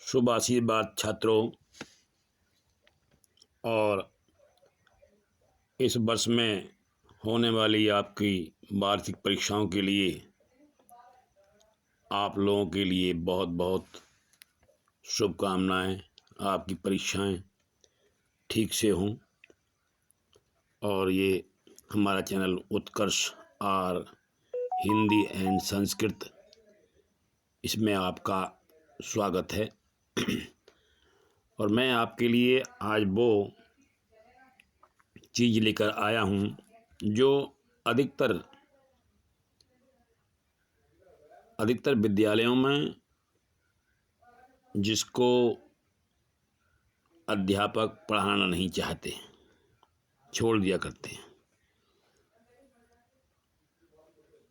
शुभ आशीर्वाद छात्रों। और इस वर्ष में होने वाली आपकी वार्षिक परीक्षाओं के लिए आप लोगों के लिए बहुत बहुत शुभकामनाएं। आपकी परीक्षाएं ठीक से हों और ये हमारा चैनल उत्कर्ष और हिंदी एंड संस्कृत, इसमें आपका स्वागत है। और मैं आपके लिए आज वो चीज़ लेकर आया हूँ जो अधिकतर विद्यालयों में जिसको अध्यापक पढ़ाना नहीं चाहते, छोड़ दिया करते हैं,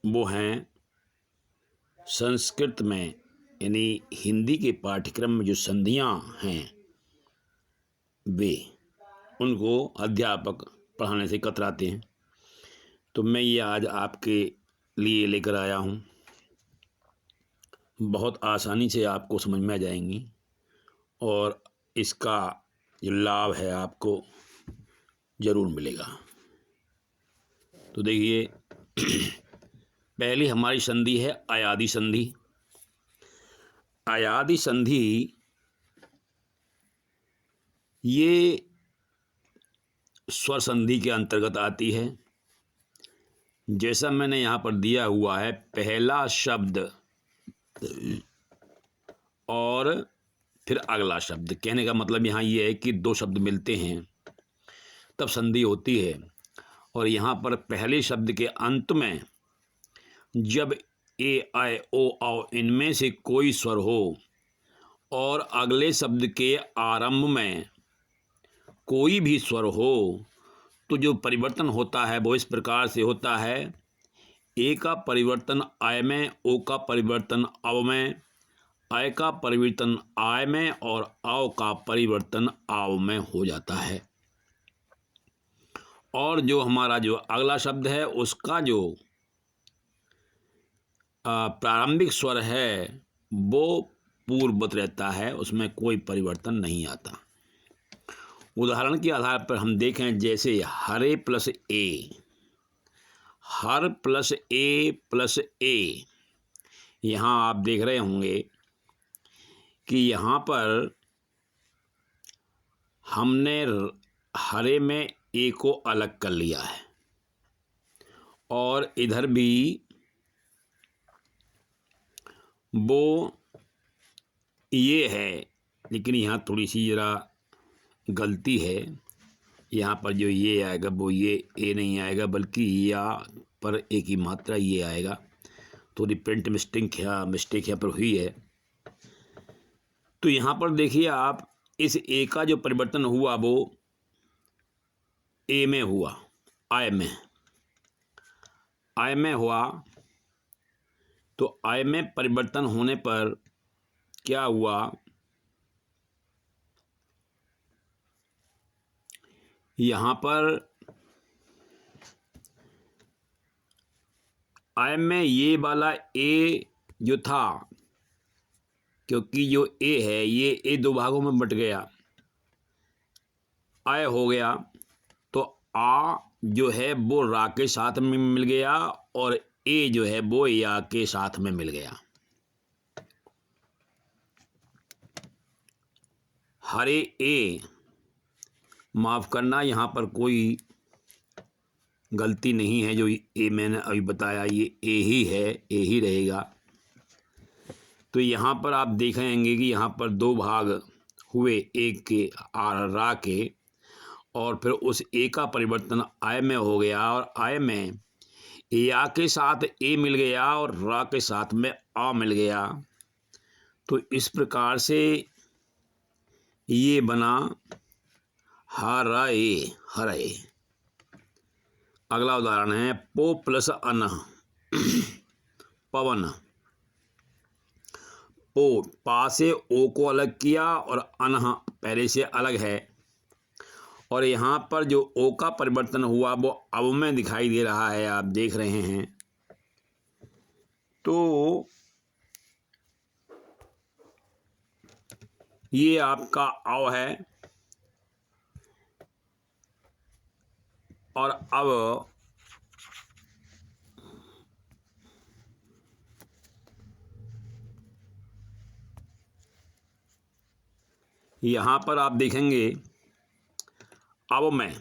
वो हैं संस्कृत में, यानी हिंदी के पाठ्यक्रम में जो संधियाँ हैं वे उनको अध्यापक पढ़ाने से कतराते हैं। तो मैं ये आज आपके लिए लेकर आया हूँ। बहुत आसानी से आपको समझ में आ जाएंगी और इसका जो लाभ है आपको ज़रूर मिलेगा। तो देखिए, पहली हमारी संधि है अयादि संधि। अयादि संधि ये स्वर संधि के अंतर्गत आती है। जैसा मैंने यहाँ पर दिया हुआ है, पहला शब्द और फिर अगला शब्द। कहने का मतलब यहाँ ये है कि दो शब्द मिलते हैं तब संधि होती है। और यहाँ पर पहले शब्द के अंत में जब ए आई ओ औ इनमें से कोई स्वर हो और अगले शब्द के आरंभ में कोई भी स्वर हो तो जो परिवर्तन होता है वो इस प्रकार से होता है। ए का परिवर्तन आय में, ओ का परिवर्तन अव में, आय का परिवर्तन आय में और आव का परिवर्तन आव में हो जाता है। और जो हमारा जो अगला शब्द है उसका जो प्रारंभिक स्वर है वो पूर्ववत रहता है, उसमें कोई परिवर्तन नहीं आता। उदाहरण के आधार पर हम देखें, जैसे हरे प्लस ए, हर प्लस ए। यहाँ आप देख रहे होंगे कि यहाँ पर हमने हरे में ए को अलग कर लिया है और इधर भी वो ये है, लेकिन यहाँ थोड़ी सी ज़रा गलती है। यहाँ पर जो ये आएगा वो ये ए नहीं आएगा, बल्कि या पर ए की मात्रा ये आएगा। थोड़ी प्रिंट मिस्टेक यहाँ पर हुई है। तो यहाँ पर देखिए आप, इस ए का जो परिवर्तन हुआ वो ए में हुआ, आय में हुआ। तो आय में परिवर्तन होने पर क्या हुआ, यहाँ पर आय में ये वाला ए जो था, क्योंकि जो ए है ये ए दो भागों में बट गया, आय हो गया, तो आ जो है वो रा के साथ में मिल गया और ए जो है वो या के साथ में मिल गया। हरे ए, माफ़ करना, यहाँ पर कोई गलती नहीं है। जो ए मैंने अभी बताया ये ए ही है, ए ही रहेगा। तो यहाँ पर आप देखेंगे कि यहाँ पर दो भाग हुए, एक के और रा के, और फिर उस ए का परिवर्तन आय में हो गया और आय में या के साथ ए मिल गया और रा के साथ में आ मिल गया। तो इस प्रकार से ये बना हरे। अगला उदाहरण है पो प्लस अन, पवन। पो, पा से ओ को अलग किया और अन पहले से अलग है, और यहाँ पर जो ओ का परिवर्तन हुआ वो अव में दिखाई दे रहा है, आप देख रहे हैं। तो ये आपका अव है, और अब यहाँ पर आप देखेंगे अब में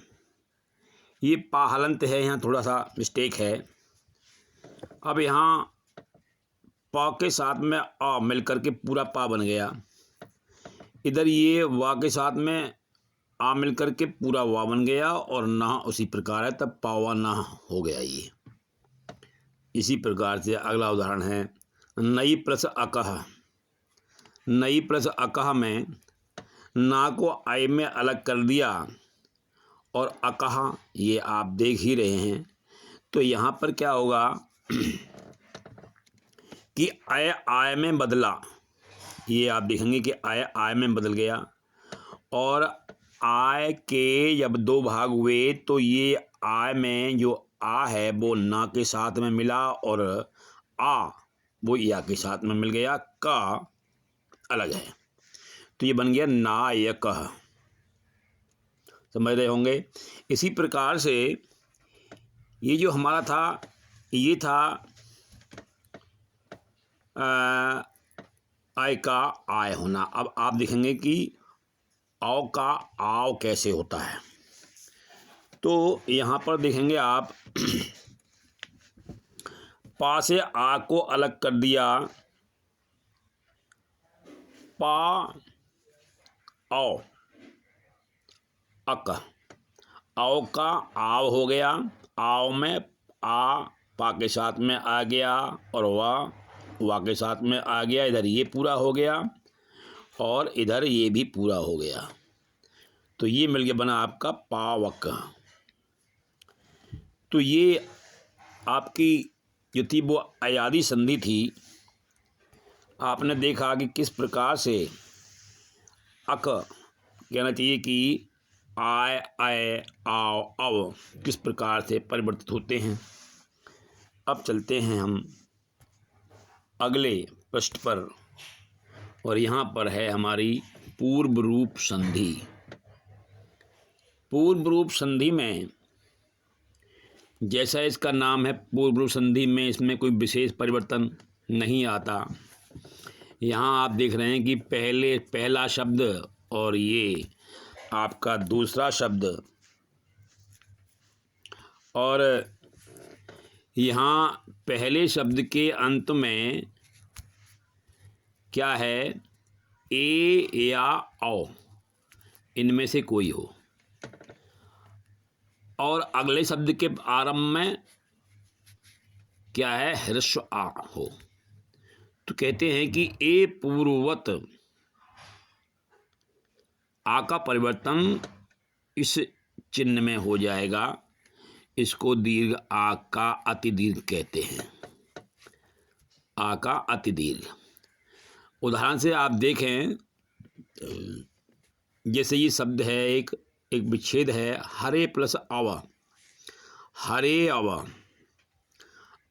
ये पा हलंत है, यहाँ थोड़ा सा मिस्टेक है। अब यहाँ पा के साथ में आ मिलकर के पूरा पा बन गया। इधर ये वा के साथ में आ मिलकर के पूरा वा बन गया, और ना उसी प्रकार है, तब पावा ना हो गया। ये इसी प्रकार से अगला उदाहरण है नई प्लस अकह। नई प्लस अकह में ना को आय में अलग कर दिया, और अकह ये आप देख ही रहे हैं। तो यहाँ पर क्या होगा कि आय आय में बदला। ये आप देखेंगे कि आय आय में बदल गया, और आय के जब दो भाग हुए तो ये आय में जो आ है वो ना के साथ में मिला, और आ वो या के साथ में मिल गया, का अलग है, तो ये बन गया नायक। समझ रहे होंगे। इसी प्रकार से ये जो हमारा था, ये था आय का आय होना। अब आप देखेंगे कि आव का आव कैसे होता है। तो यहाँ पर देखेंगे आप पा से आ को अलग कर दिया, पा आओ अक, आओ का आव हो गया। आव में आ पा के साथ में आ गया, और वा के साथ में आ गया। इधर ये पूरा हो गया, और इधर ये भी पूरा हो गया। तो ये मिल गया, बना आपका पावक। तो ये आपकी जो थी वो अयादी संधि थी। आपने देखा कि किस प्रकार से अक कहना चाहिए कि आय आय आओ अव किस प्रकार से परिवर्तित होते हैं। अब चलते हैं हम अगले पृष्ठ पर, और यहाँ पर है हमारी पूर्व रूप संधि। पूर्व रूप संधि में जैसा इसका नाम है पूर्व रूप संधि में, इसमें कोई विशेष परिवर्तन नहीं आता। यहाँ आप देख रहे हैं कि पहला शब्द और ये आपका दूसरा शब्द, और यहाँ पहले शब्द के अंत में क्या है, ए या औ, इनमें से कोई हो, और अगले शब्द के आरंभ में क्या है, ह्रस्व आ हो। तो कहते हैं कि ए पूर्ववत आ का परिवर्तन इस चिन्ह में हो जाएगा। इसको दीर्घ आ का अति दीर्घ कहते हैं। आ का अति दीर्घ। उदाहरण से आप देखें, जैसे ये शब्द है, एक विच्छेद है, हरे प्लस अव, हरे अव,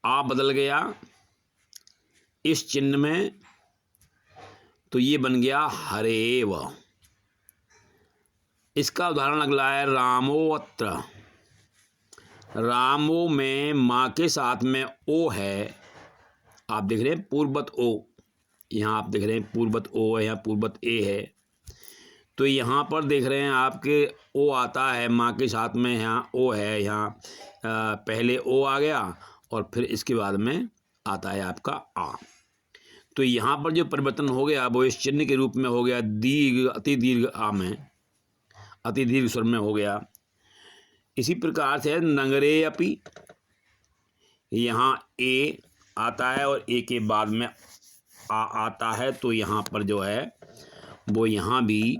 आ बदल गया इस चिन्ह में, तो ये बन गया हरेव। इसका उदाहरण अगला है रामोवत्र। रामो में माँ के साथ में ओ है। आप देख रहे हैं पूर्ववत ओ, यहाँ आप देख रहे हैं पूर्ववत ओ है, यहाँ पूर्ववत ए है। तो यहाँ पर देख रहे हैं आपके ओ आता है माँ के साथ में, यहाँ ओ है, यहाँ पहले ओ आ गया और फिर इसके बाद में आता है आपका आ। तो यहाँ पर जो परिवर्तन हो गया वो इस चिन्ह के रूप में हो गया, दीर्घ अति दीर्घ आ में, अति दीर्घ स्वर में हो गया। इसी प्रकार से नगरे अपि, यहाँ ए आता है और ए के बाद में आ आता है, तो यहाँ पर जो है वो यहाँ भी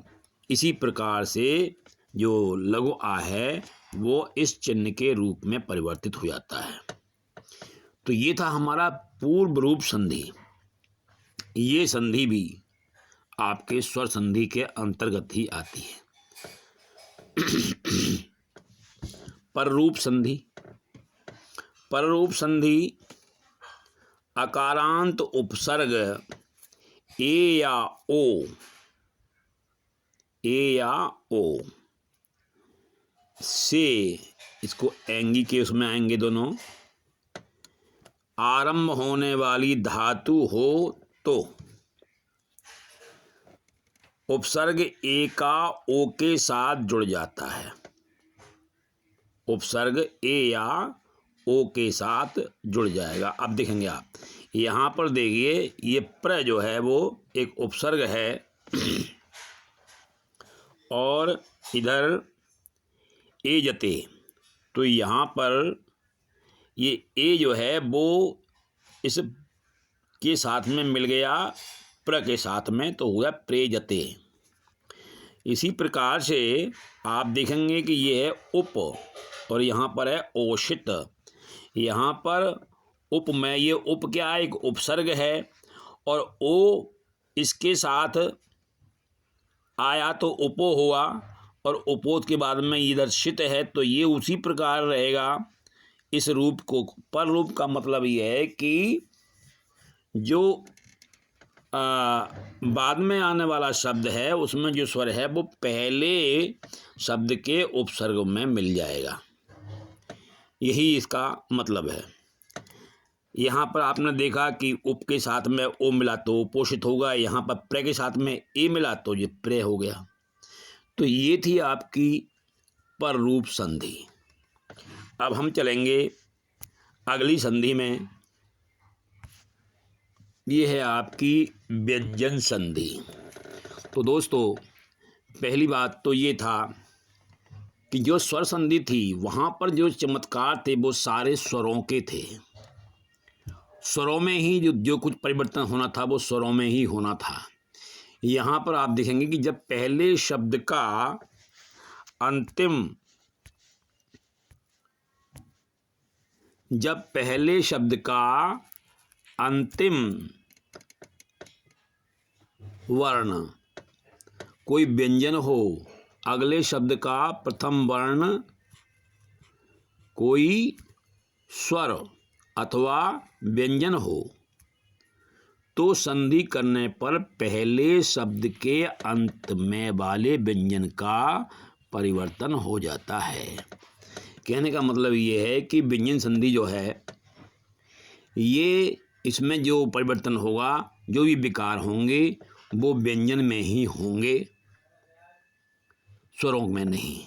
इसी प्रकार से जो लघु आ है वो इस चिन्ह के रूप में परिवर्तित हो जाता है। तो ये था हमारा पूर्व रूप संधि। ये संधि भी आपके स्वर संधि के अंतर्गत ही आती है। पररूप संधि। पररूप संधि अकारांत उपसर्ग ए या ओ ए या ओ से, इसको एंगी के उसमें आएंगे दोनों, आरंभ होने वाली धातु हो तो उपसर्ग ए का ओ के साथ जुड़ जाता है। उपसर्ग ए या ओ के साथ जुड़ जाएगा। अब देखेंगे आप यहाँ पर, देखिए ये प्र जो है वो एक उपसर्ग है और इधर ए जते, तो यहाँ पर ये ए जो है वो इस के साथ में मिल गया प्र के साथ में, तो हुआ प्रेजते। इसी प्रकार से आप देखेंगे कि ये है उप और यहाँ पर है ओषित। यहाँ पर उप में ये उप क्या है, एक उपसर्ग है और ओ इसके साथ आया तो उपो हुआ और उपोत के बाद में इधर शित है, तो ये उसी प्रकार रहेगा इस रूप को। पर रूप का मतलब ये है कि जो बाद में आने वाला शब्द है उसमें जो स्वर है वो पहले शब्द के उपसर्ग में मिल जाएगा, यही इसका मतलब है। यहाँ पर आपने देखा कि उप के साथ में ओ मिला तो उपोषित होगा, यहाँ पर प्रे के साथ में ए मिला तो ये प्रे हो गया। तो ये थी आपकी पर रूप संधि। अब हम चलेंगे अगली संधि में, ये है आपकी व्यंजन संधि। तो दोस्तों पहली बात तो ये था कि जो स्वर संधि थी वहाँ पर जो चमत्कार थे वो सारे स्वरों के थे। स्वरों में ही जो कुछ परिवर्तन होना था वो स्वरों में ही होना था। यहाँ पर आप देखेंगे कि जब पहले शब्द का अंतिम वर्ण कोई व्यंजन हो, अगले शब्द का प्रथम वर्ण कोई स्वर अथवा व्यंजन हो, तो संधि करने पर पहले शब्द के अंत में वाले व्यंजन का परिवर्तन हो जाता है। कहने का मतलब ये है कि व्यंजन संधि जो है ये, इसमें जो परिवर्तन होगा, जो भी विकार होंगे वो व्यंजन में ही होंगे, स्वरों में नहीं।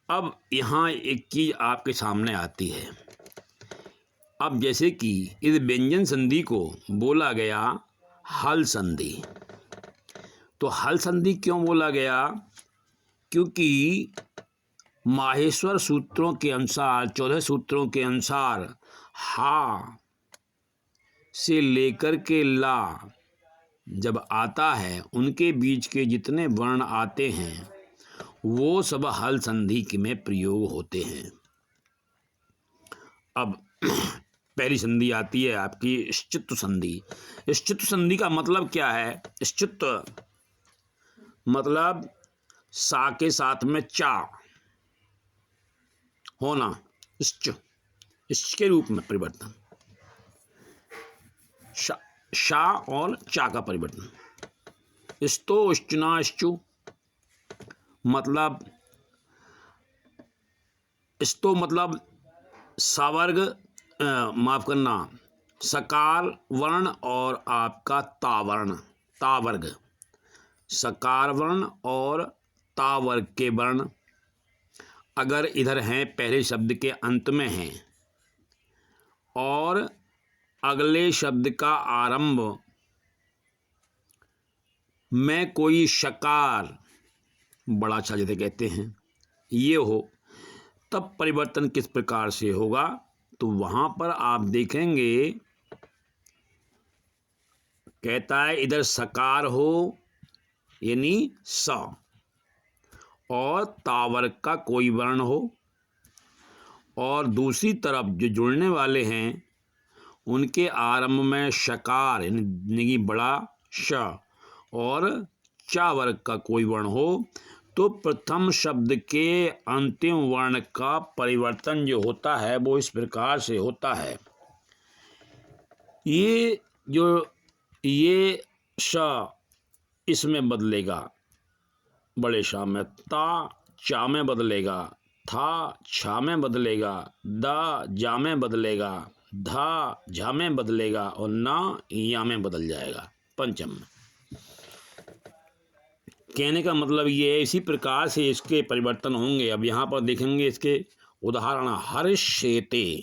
अब यहाँ एक चीज आपके सामने आती है। अब जैसे कि इस व्यंजन संधि को बोला गया हल संधि, तो हल संधि क्यों बोला गया? क्योंकि माहेश्वर सूत्रों के अनुसार, 14 सूत्रों के अनुसार हा से लेकर के ला जब आता है, उनके बीच के जितने वर्ण आते हैं वो सब हल संधि में प्रयोग होते हैं। अब पहली संधि आती है आपकी श्चित्व संधि। श्चित्व संधि का मतलब क्या है? श्चित्व मतलब सा के साथ में चा होना, इश्च के रूप में परिवर्तन, शा और चा का परिवर्तन। स्तो श्चुना श्चु मतलब, स्तो मतलब सावर्ग, माफ करना, सकार वर्ण और आपका तावर्ण, तावर्ग, सकार वर्ण और तावर्ग के वर्ण अगर इधर हैं, पहले शब्द के अंत में हैं और अगले शब्द का आरंभ में कोई शकार, बड़ा अच्छा जैसे कहते हैं, ये हो, तब परिवर्तन किस प्रकार से होगा? तो वहां पर आप देखेंगे, कहता है इधर सकार हो यानी स और तावर्ग का कोई वर्ण हो, और दूसरी तरफ जो जुड़ने वाले हैं उनके आरंभ में शकार यानी बड़ा श और चा वर्ग का कोई वर्ण हो, तो प्रथम शब्द के अंतिम वर्ण का परिवर्तन जो होता है वो इस प्रकार से होता है। ये श इसमें बदलेगा, बड़े शा में, ता चा में बदलेगा, था छा में बदलेगा, दा जा में बदलेगा, धा झा में बदलेगा और ना या में बदल जाएगा पंचम में। कहने का मतलब ये है, इसी प्रकार से इसके परिवर्तन होंगे। अब यहाँ पर देखेंगे इसके उदाहरण। हर्षेते,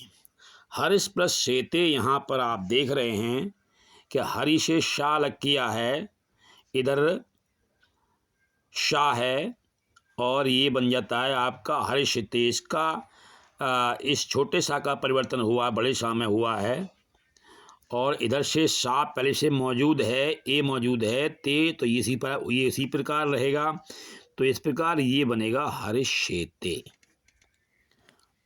हर्ष प्लस शेते, यहाँ पर आप देख रहे हैं कि हरि से शा लग किया है, इधर शा है और ये बन जाता है आपका हर्षते। इसका इस छोटे सा का परिवर्तन हुआ, बड़े शा में हुआ है और इधर से सा पहले से मौजूद है, ए मौजूद है, ते तो ये इसी प्रकार रहेगा। तो इस प्रकार ये बनेगा हर्षेते।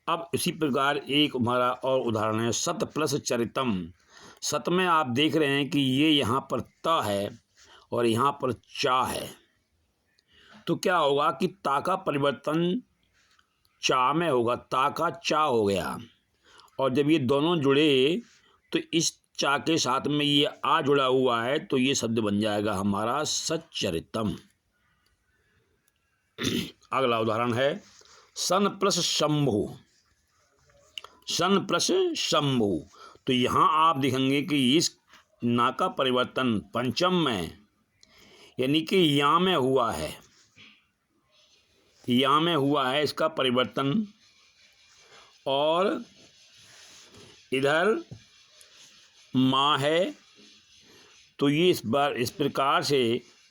अब इसी प्रकार एक हमारा और उदाहरण है, सत प्लस चरितम। सत में आप देख रहे हैं कि ये यहाँ पर त है और यहाँ पर चा है। तो क्या होगा कि ता का परिवर्तन चा में होगा, ता का चा हो गया और जब ये दोनों जुड़े तो इस चा के साथ में ये आ जुड़ा हुआ है, तो ये शब्द बन जाएगा हमारा सच्चरितम। अगला उदाहरण है सन प्लस शंभु। सन प्लस शंभु, तो यहाँ आप देखेंगे कि इस ना का परिवर्तन पंचम में यानी कि या में हुआ है, या में हुआ है इसका परिवर्तन और इधर माँ है। तो ये इस बार इस प्रकार से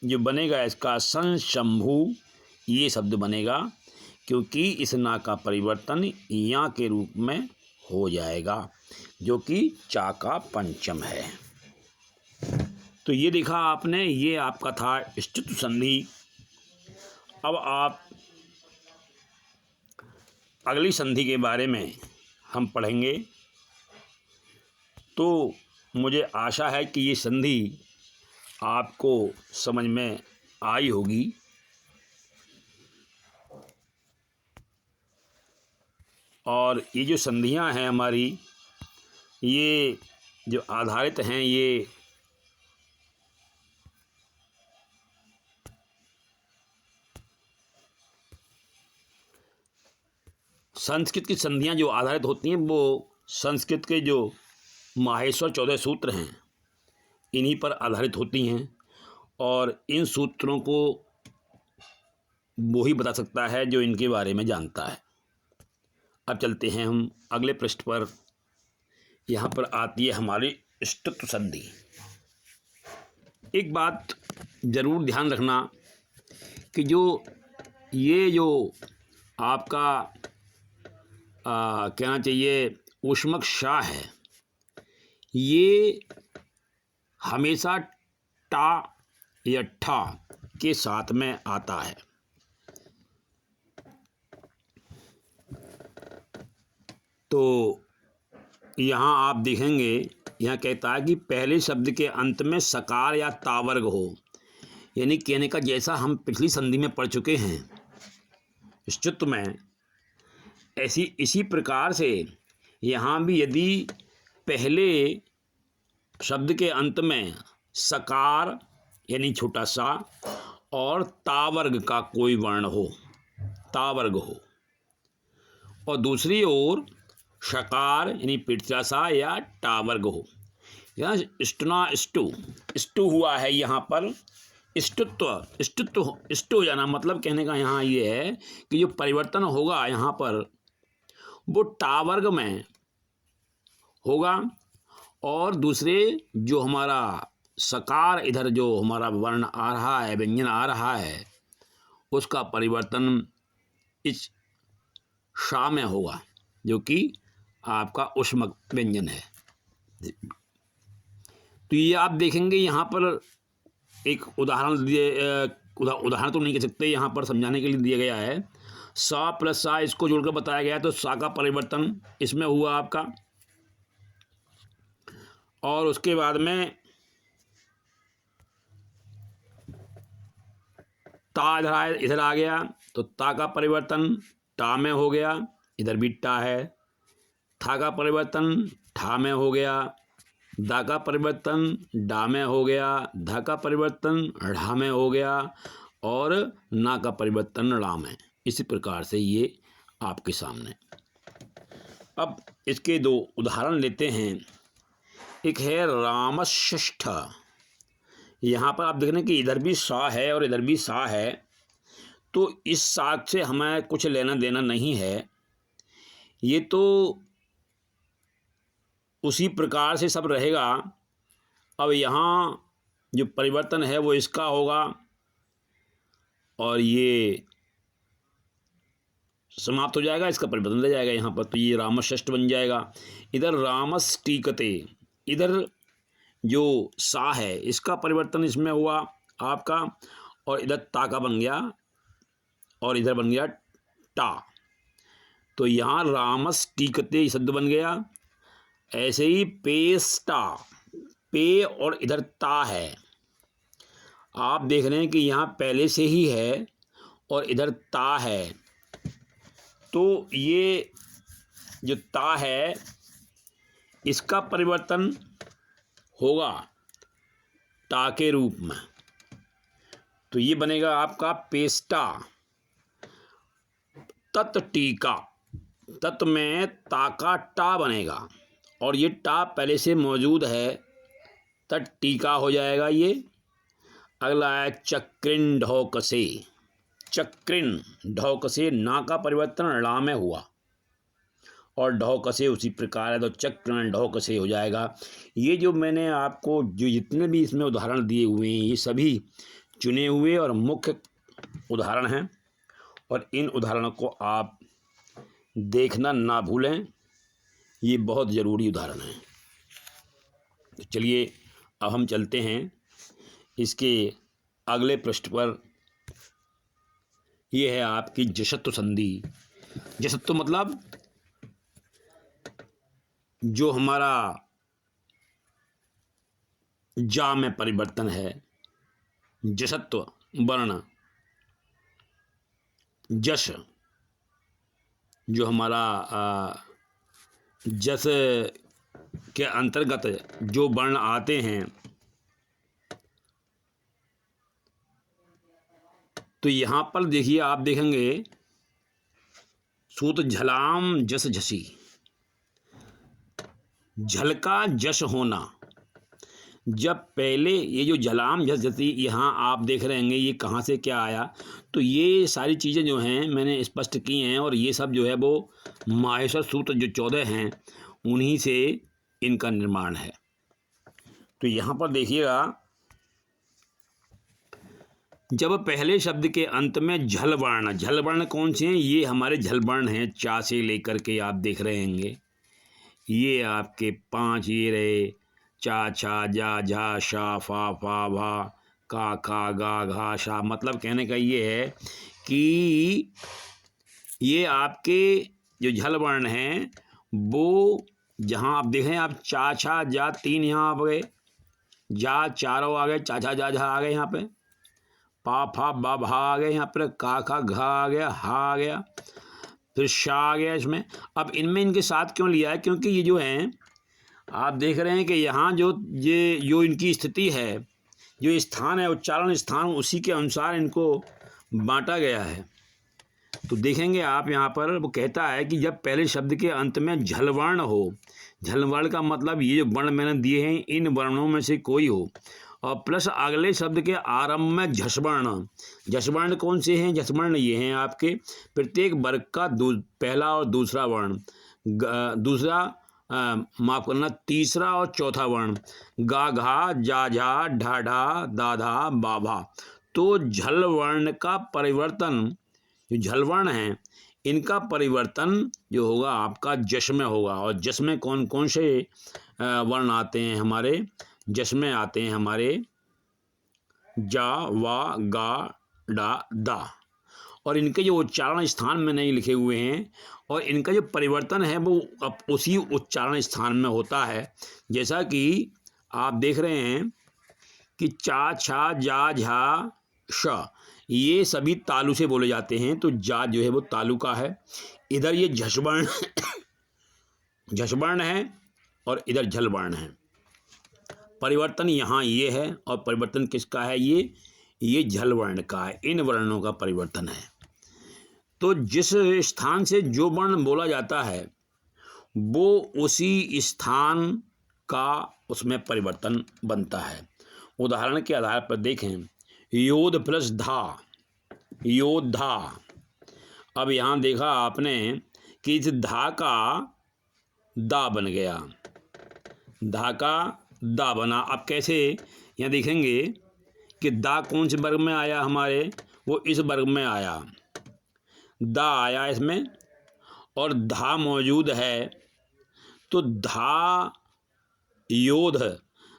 जो बनेगा इसका सन शंभु ये शब्द बनेगा, क्योंकि इस ना का परिवर्तन या के रूप में हो जाएगा जो कि चा का पंचम है। तो ये देखा आपने, ये आपका था ष्टुत्व संधि। अब आप अगली संधि के बारे में हम पढ़ेंगे। तो मुझे आशा है कि ये संधि आपको समझ में आई होगी। और ये जो संधियां हैं हमारी, ये जो आधारित हैं, ये संस्कृत की संधियां जो आधारित होती हैं वो संस्कृत के जो माहेश्वर 14 सूत्र हैं इन्हीं पर आधारित होती हैं और इन सूत्रों को वो ही बता सकता है जो इनके बारे में जानता है। अब चलते हैं हम अगले पृष्ठ पर। यहाँ पर आती है हमारी ष्टुत्व संधि। एक बात जरूर ध्यान रखना कि ये जो आपका कहना चाहिए ऊष्मक शा है, ये हमेशा टा या ठा के साथ में आता है। तो यहाँ आप देखेंगे, यहाँ कहता है कि पहले शब्द के अंत में सकार या तावर्ग हो, यानी कहने का जैसा हम पिछली संधि में पढ़ चुके हैं ष्टुत्व में, ऐसी इसी प्रकार से यहाँ भी यदि पहले शब्द के अंत में सकार यानी छोटा सा और तावर्ग का कोई वर्ण हो, तावर्ग हो, और दूसरी ओर शकार यानी पिछला सा या टावर्ग हो। यहाँ स्टुना स्टु हुआ है, यहाँ पर ष्टु हो जाना, मतलब कहने का यहाँ ये है कि जो परिवर्तन होगा यहाँ पर वो टावर्ग में होगा और दूसरे जो हमारा सकार इधर जो हमारा वर्ण आ रहा है, व्यंजन आ रहा है, उसका परिवर्तन इस शा में होगा जो कि आपका ऊष्मक व्यंजन है। तो ये आप देखेंगे यहाँ पर एक उदाहरण उदाहरण तो नहीं कह सकते, यहाँ पर समझाने के लिए दिया गया है। सा प्लस सा इसको जोड़कर बताया गया है, तो सा का परिवर्तन इसमें हुआ आपका और उसके बाद में ता इधर आ गया, तो ता का परिवर्तन टा में हो गया, इधर भी टा है। था का परिवर्तन ठा में हो गया, दा का परिवर्तन डा में हो गया, धा का परिवर्तन ढ़ा में हो गया और ना का परिवर्तन राम है। इसी प्रकार से ये आपके सामने। अब इसके दो उदाहरण लेते हैं। एक है रामश्रेष्ठ। यहाँ पर आप देख रहे हैं कि इधर भी सा है और इधर भी सा है, तो इस साग से हमें कुछ लेना देना नहीं है। ये तो उसी प्रकार से सब रहेगा। अब यहाँ जो परिवर्तन है वो इसका होगा और ये समाप्त हो जाएगा, इसका परिवर्तन रह जाएगा यहाँ पर, तो ये रामश्रेष्ठ बन जाएगा। इधर रामस्टीकते, इधर जो सा है इसका परिवर्तन इसमें हुआ आपका, और इधर ता का बन गया और इधर बन गया टा, तो यहाँ रामस्टीकते शब्द बन गया। ऐसे ही पेस्टा, पे और इधर ता है, आप देख रहे हैं कि यहाँ पहले से ही है और इधर ता है, तो ये जो ता है इसका परिवर्तन होगा टा के रूप में, तो ये बनेगा आपका पेस्टा। तत् टीका, तत् में ता का टा बनेगा और ये टा पहले से मौजूद है, तत् टीका हो जाएगा ये। अगला है चक्रिन ढौकसे। चक्रिन ढौकसे, ना का परिवर्तन ला में हुआ और ढौकसे उसी प्रकार है, तो चक्रिन ढौकसे हो जाएगा। ये जो मैंने आपको जो जितने भी इसमें उदाहरण दिए हुए हैं ये सभी चुने हुए और मुख्य उदाहरण हैं, और इन उदाहरणों को आप देखना ना भूलें, ये बहुत ज़रूरी उदाहरण हैं। तो चलिए अब हम चलते हैं इसके अगले पृष्ठ पर। ये है आपकी जशत्व संधि। जशत्व मतलब जो हमारा जा में परिवर्तन है, जशत्व वर्ण, जश जो हमारा जस के अंतर्गत जो वर्ण आते हैं, तो यहाँ पर देखिए आप देखेंगे सूत झलाम जस झसी, झल का जश होना। जब पहले ये जो झलाम झस झसी यहाँ आप देख रहे हैं ये कहाँ से क्या आया, तो ये सारी चीज़ें जो हैं मैंने स्पष्ट की हैं, और ये सब जो है वो माहेश्वर सूत्र जो 14 हैं उन्हीं से इनका निर्माण है। तो यहाँ पर देखिएगा जब पहले शब्द के अंत में झल वर्ण, झल वर्ण कौन से हैं, ये हमारे झल वर्ण हैं, चा से लेकर के आप देख रहे होंगे ये आपके 5 ये रहे, चा छा जा झा शा फा फा भा का खा गा घा शा। मतलब कहने का ये है कि ये आपके जो झल वर्ण हैं वो जहाँ आप देखें, आप चा छा जा 3 यहाँ आ गए, जा चारों आ गए, चा छा जा झा आ गए, यहाँ पे पा फा बा भा आ गए, यहाँ पर का खा घा आ गया, हा आ गया, फिर शाह आ गया इसमें। अब इनमें इनके साथ क्यों लिया है, क्योंकि ये जो हैं आप देख रहे हैं कि यहाँ जो ये जो इनकी स्थिति है, जो स्थान है, उच्चारण स्थान, उसी के अनुसार इनको बांटा गया है। तो देखेंगे आप यहाँ पर वो कहता है कि जब पहले शब्द के अंत में झलवर्ण हो, झलवर्ण का मतलब ये जो वर्ण मैंने दिए हैं इन वर्णों में से कोई हो, और प्लस अगले शब्द के आरंभ में झसवर्ण। झसवर्ण कौन से हैं, झसवर्ण ये हैं आपके प्रत्येक वर्ग का पहला और दूसरा वर्ण, दूसरा माफ करना तीसरा और चौथा वर्ण, गा घा जा झा ढा ढा दा धा बा भा। तो झल वर्ण का परिवर्तन, जो झल वर्ण हैं इनका परिवर्तन जो होगा आपका जश में होगा। और जश में कौन कौन से वर्ण आते हैं हमारे, जश में आते हैं हमारे जा वा गा डा दा, और इनके जो उच्चारण स्थान में नहीं लिखे हुए हैं और इनका जो परिवर्तन है वो अब उसी उच्चारण स्थान में होता है। जैसा कि आप देख रहे हैं कि चा छा जा झा श ये सभी तालु से बोले जाते हैं, तो जा जो है वो तालु का है, इधर ये झसवर्ण झसवर्ण है और इधर झलवर्ण है। परिवर्तन यहाँ ये है और परिवर्तन किसका है, ये ये झल वर्ण का है, इन वर्णों का परिवर्तन है। तो जिस स्थान से जो वर्ण बोला जाता है वो उसी स्थान का उसमें परिवर्तन बनता है। उदाहरण के आधार पर देखें, योध प्लस धा, योद्धा। अब यहाँ देखा आपने कि इस धा का दा बन गया, धा का दा बना। अब कैसे, यहाँ देखेंगे कि दा कौन से वर्ग में आया हमारे, वो इस वर्ग में आया, दा आया इसमें, और धा मौजूद है, तो धा योध,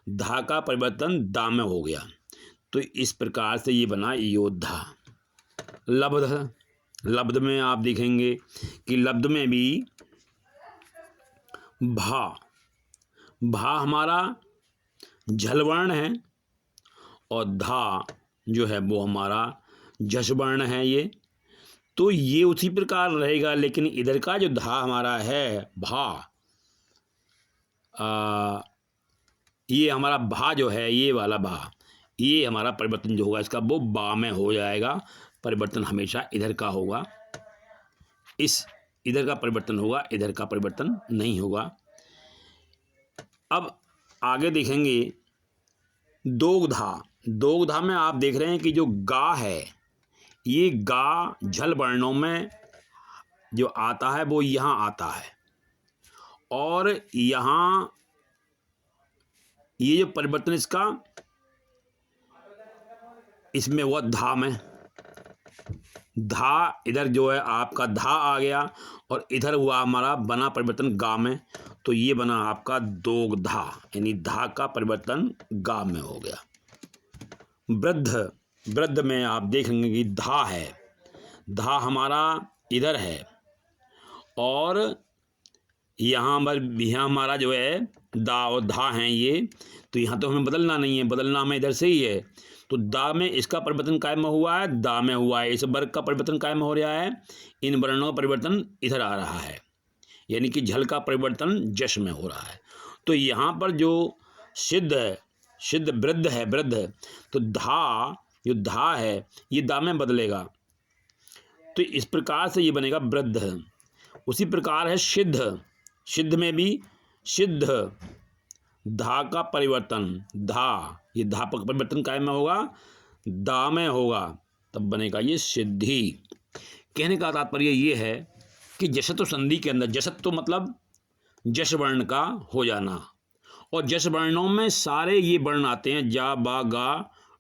धा का परिवर्तन दा में हो गया। तो इस प्रकार से ये बना योद्धा। लब्ध, लब्ध में आप देखेंगे कि लब्ध में भी भा, भा हमारा झल वर्ण है और धा जो है वो हमारा झष वर्ण है। ये तो ये उसी प्रकार रहेगा, लेकिन इधर का जो धा हमारा है भा, ये हमारा भा जो है, ये वाला भा, ये हमारा परिवर्तन जो होगा इसका वो बा में हो जाएगा। परिवर्तन हमेशा इधर का होगा, इस इधर का परिवर्तन होगा, इधर का परिवर्तन नहीं होगा। अब आगे देखेंगे दोगधा। दोगधा में आप देख रहे हैं कि जो गा है, ये गा झल वर्णों में जो आता है वो यहाँ आता है, और यहाँ ये जो परिवर्तन इसका इसमें हुआ धा में, धा इधर जो है आपका धा आ गया और इधर हुआ हमारा बना परिवर्तन गा में, तो ये बना आपका दोगधा, यानी धा का परिवर्तन गा में हो गया। वृद्ध, वृद्ध में आप देखेंगे कि धा है, धा हमारा इधर है और यहाँ हमारा जो है दा और धा हैं ये, तो यहाँ तो हमें बदलना नहीं है, बदलना हमें इधर से ही है। तो दा में इसका परिवर्तन कायम हुआ है, दा में हुआ है, इस वर्ग का परिवर्तन कायम हो रहा है, इन वर्णों का परिवर्तन इधर आ रहा है, यानी कि झल का परिवर्तन जश में हो रहा है। तो यहाँ पर जो सिद्ध है, सिद्ध वृद्ध है, वृद्ध है, तो धा जो धा है ये दा में बदलेगा, तो इस प्रकार से ये बनेगा वृद्ध। उसी प्रकार है सिद्ध, सिद्ध में भी सिद्ध, धा का परिवर्तन, धा, ये धा का परिवर्तन काय में होगा, दा में होगा, तब बनेगा ये सिद्धि। कहने का तात्पर्य ये है कि जशत्व संधि के अंदर, जशत्व मतलब जश वर्ण का हो जाना, और जश वर्णों में सारे ये वर्ण आते हैं, जा बा गा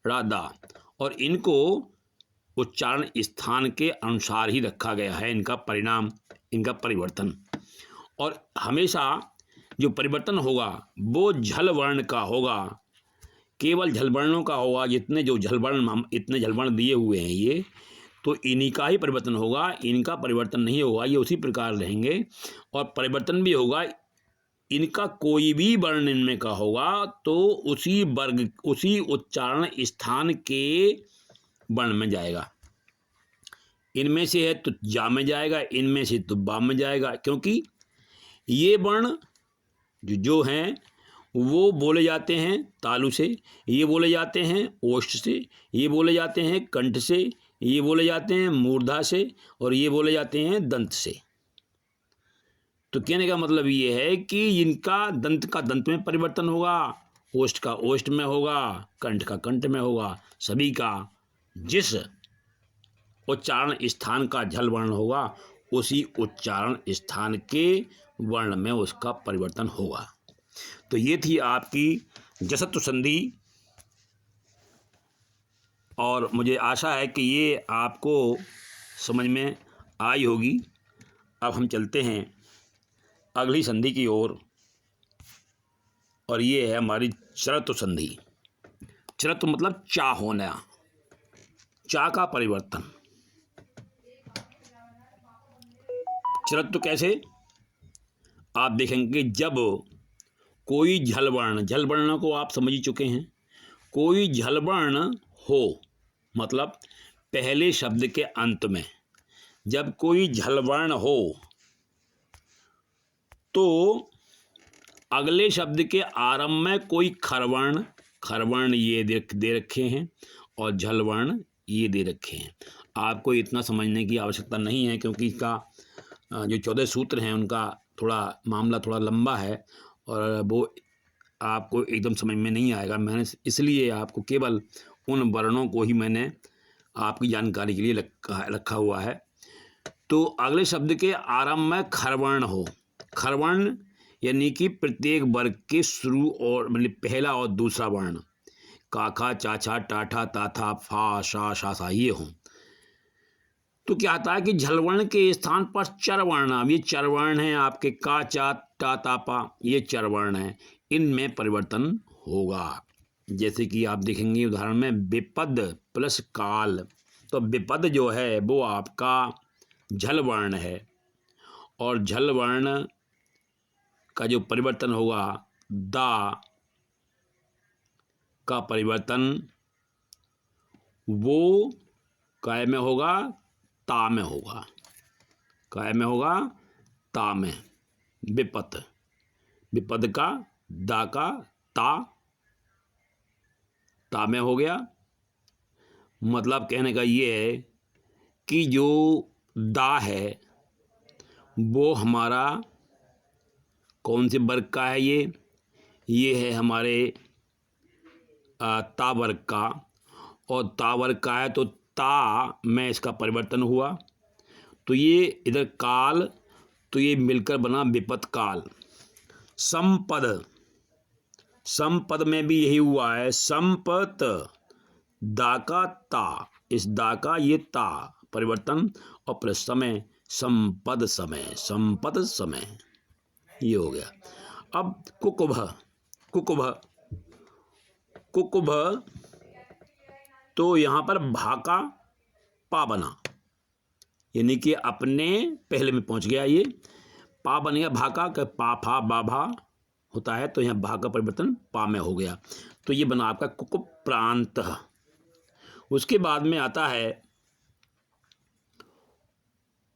रा दा, और इनको उच्चारण स्थान के अनुसार ही रखा गया है, इनका परिणाम, इनका परिवर्तन। और हमेशा जो परिवर्तन होगा वो झल वर्ण का होगा, केवल झल वर्णों का होगा। जितने जो झल वर्ण हम इतने झल वर्ण दिए हुए हैं ये, तो इन्हीं का ही परिवर्तन होगा, इनका परिवर्तन नहीं होगा, ये उसी प्रकार रहेंगे। और परिवर्तन भी होगा, इनका कोई भी वर्ण इनमें का होगा तो उसी वर्ग, उसी उच्चारण स्थान के वर्ण में जाएगा। इनमें से है तो जा में जाएगा, इनमें से तो बा में जाएगा, क्योंकि ये वर्ण जो हैं वो बोले जाते हैं तालु से, ये बोले जाते हैं ओष्ठ से, ये बोले जाते हैं कंठ से, ये बोले जाते हैं मूर्धा से, और ये बोले जाते हैं दंत से। तो कहने का मतलब ये है कि इनका दंत का दंत में परिवर्तन होगा, ओष्ठ का ओष्ठ में होगा, कंठ का कंठ में होगा, सभी का जिस उच्चारण स्थान का झल वर्ण होगा उसी उच्चारण स्थान के वर्ण में उसका परिवर्तन होगा। तो ये थी आपकी जसत्व संधि, और मुझे आशा है कि ये आपको समझ में आई होगी। अब हम चलते हैं अगली संधि की ओर, और ये है हमारी चरत्व संधि। चरत्व मतलब चा होना, चा का परिवर्तन। चरत्व कैसे, आप देखेंगे जब कोई झल वर्ण, झल वर्ण को आप समझ ही चुके हैं, कोई झल वर्ण हो मतलब पहले शब्द के अंत में जब कोई झल वर्ण हो तो अगले शब्द के आरंभ में कोई खरवर्ण, खरवर्ण ये दे रखे हैं, और झल वर्ण ये दे रखे हैं। आपको इतना समझने की आवश्यकता नहीं है, क्योंकि इसका जो 14 सूत्र हैं उनका थोड़ा मामला थोड़ा लंबा है और वो आपको एकदम समझ में नहीं आएगा। मैंने इसलिए आपको केवल उन वर्णों को ही मैंने आपकी जानकारी के लिए रखा हुआ है। तो अगले शब्द के आरंभ में खरवर्ण हो। खरवर्ण यानी कि प्रत्येक वर्ग के शुरू और मतलब पहला और दूसरा वर्ण, काखा, चाचा, टाठा, ताथा, फा, शा, शासा ये हों। तो क्या आता है कि झलवर्ण के स्थान पर चरवर्ण, अब ये चरवर्ण है आपके, का, चा, टा, तापा, ये चरवर्ण है, इनमें परिवर्तन होगा। जैसे कि आप देखेंगे उदाहरण में विपद प्लस काल, तो विपद जो है वो आपका झल वर्ण है और झल वर्ण का जो परिवर्तन होगा दा का परिवर्तन वो काय में होगा, ता में होगा। काय में होगा, ता में। विपत, विपद का दा का ता में हो गया। मतलब कहने का ये है कि जो दा है वो हमारा कौन से वर्ग का है, ये है हमारे ता वर्ग का, और ता वर्ग का है तो ता में इसका परिवर्तन हुआ, तो ये इधर काल, तो ये मिलकर बना विपत काल। संपद, संपद में भी यही हुआ है, संपत दा का ता, इस दा का ये ता परिवर्तन और प्लस समय, संपद समय, संपद समय, ये हो गया। अब कुकुभ, कुकुभ, कुकुभ, तो यहाँ पर भा का पा बना, यानी कि अपने पहले में पहुंच गया, ये पा बन गया। भा का पा फा बा भा होता है, तो यहाँ भा का परिवर्तन पा में हो गया, तो ये बना आपका कुकुभ प्रांत। उसके बाद में आता है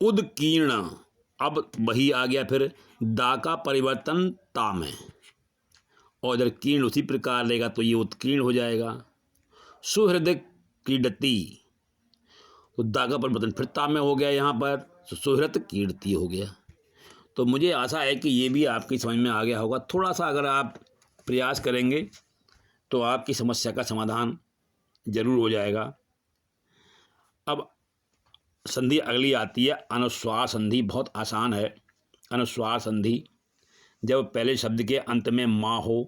उदकीर्ण, अब वही आ गया फिर दा का परिवर्तन ता में, और इधर कीर्ण उसी प्रकार लेगा तो ये उत्कीर्ण हो जाएगा। सुहृद क्रीडती, तो दा का परिवर्तन फिर ता में हो गया यहाँ पर, तो सुहृद कीर्ति हो गया। तो मुझे आशा है कि ये भी आपकी समझ में आ गया होगा। थोड़ा सा अगर आप प्रयास करेंगे तो आपकी समस्या का समाधान जरूर हो जाएगा। अब संधि अगली आती है अनुस्वार संधि, बहुत आसान है। अनुस्वार संधि जब पहले शब्द के अंत में माँ हो,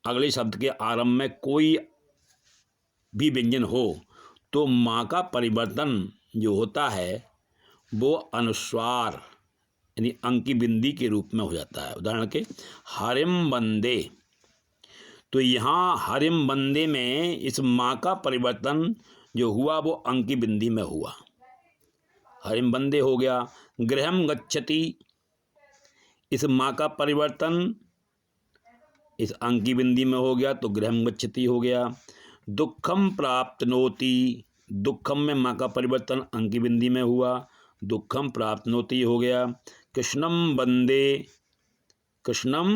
अगले शब्द के आरंभ में कोई भी व्यंजन हो, तो माँ का परिवर्तन जो होता है वो अनुस्वार यानी अंकी बिंदी के रूप में हो जाता है। उदाहरण के हरिम बंदे, तो यहाँ हरिम बंदे में इस माँ का परिवर्तन जो हुआ वो अंकी बिंदी में हुआ, हरिम बंदे हो गया। गृहम गच्छति, इस माँ का परिवर्तन इस अंकी बिंदी में हो गया, तो गृहम गच्छति हो गया। दुखम प्राप्तनोति, दुखम में माँ का परिवर्तन अंकी बिंदी में हुआ, दुखम प्राप्तनोति हो गया। कृष्णम वंदे, कृष्णम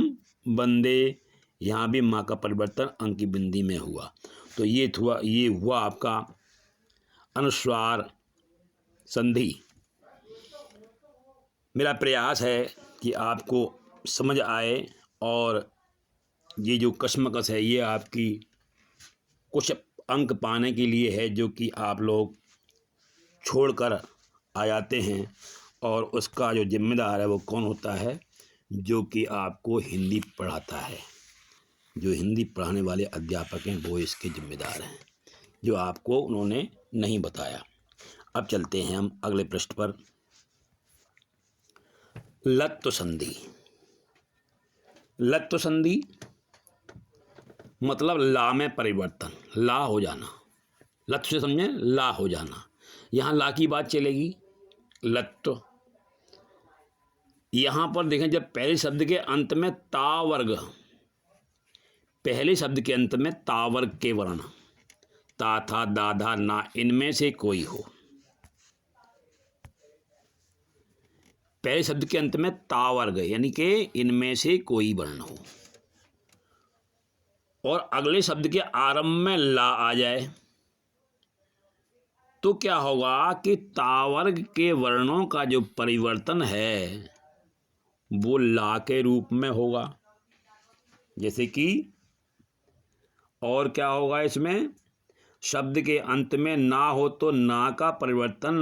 वंदे, यहाँ भी माँ का परिवर्तन अंकी बिंदी में हुआ। तो ये हुआ आपका अनुस्वार संधि। मेरा प्रयास है कि आपको समझ आए, और ये जो कश्मकश है ये आपकी कुछ अंक पाने के लिए है, जो कि आप लोग छोड़कर आ जाते हैं, और उसका जो जिम्मेदार है वो कौन होता है, जो कि आपको हिंदी पढ़ाता है। जो हिंदी पढ़ाने वाले अध्यापक हैं वो इसके जिम्मेदार हैं, जो आपको उन्होंने नहीं बताया। अब चलते हैं हम अगले पृष्ठ पर। लत्व संधि, लत्व संधि मतलब ला में परिवर्तन, ला हो जाना। लत्व से समझे, ला हो जाना, यहाँ ला की बात चलेगी। लत्व, यहाँ पर देखें जब पहले शब्द के अंत में ता वर्ग, पहले शब्द के अंत में ता वर्ग के वर्ण ता था दा धा ना, इनमें से कोई हो, पहले शब्द के अंत में ता वर्ग यानी कि इनमें से कोई वर्ण हो, और अगले शब्द के आरंभ में ला आ जाए, तो क्या होगा कि तावर्ग के वर्णों का जो परिवर्तन है वो ला के रूप में होगा। जैसे कि और क्या होगा, इसमें शब्द के अंत में ना हो तो ना का परिवर्तन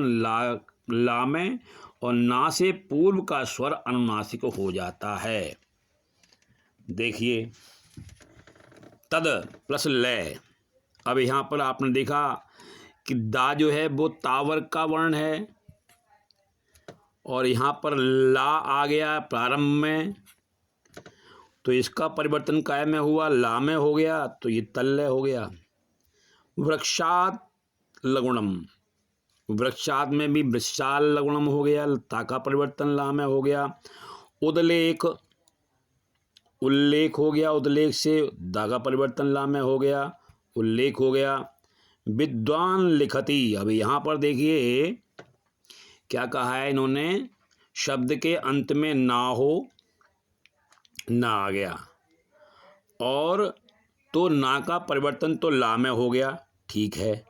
ला में, और ना से पूर्व का स्वर अनुनासिक हो जाता है। देखिए, तद प्लस लय। अब यहाँ पर आपने देखा कि दा जो है वो तावर्ग का वर्ण है, और यहाँ पर ला आ गया प्रारंभ में, तो इसका परिवर्तन काय में हुआ, ला में हो गया, तो ये तल्लय हो गया। वृक्षात लगुणम, वृक्षात में भी वृक्षाल लगुणम हो गया, ता का परिवर्तन ला में हो गया। उदलेख, उल्लेख हो गया, उदलेख से दा का परिवर्तन ला में हो गया, उल्लेख हो गया। विद्वान लिखति, अब यहाँ पर देखिए क्या कहा है इन्होंने, शब्द के अंत में ना हो, ना आ गया, और तो ना का परिवर्तन तो ला में हो गया, ठीक है।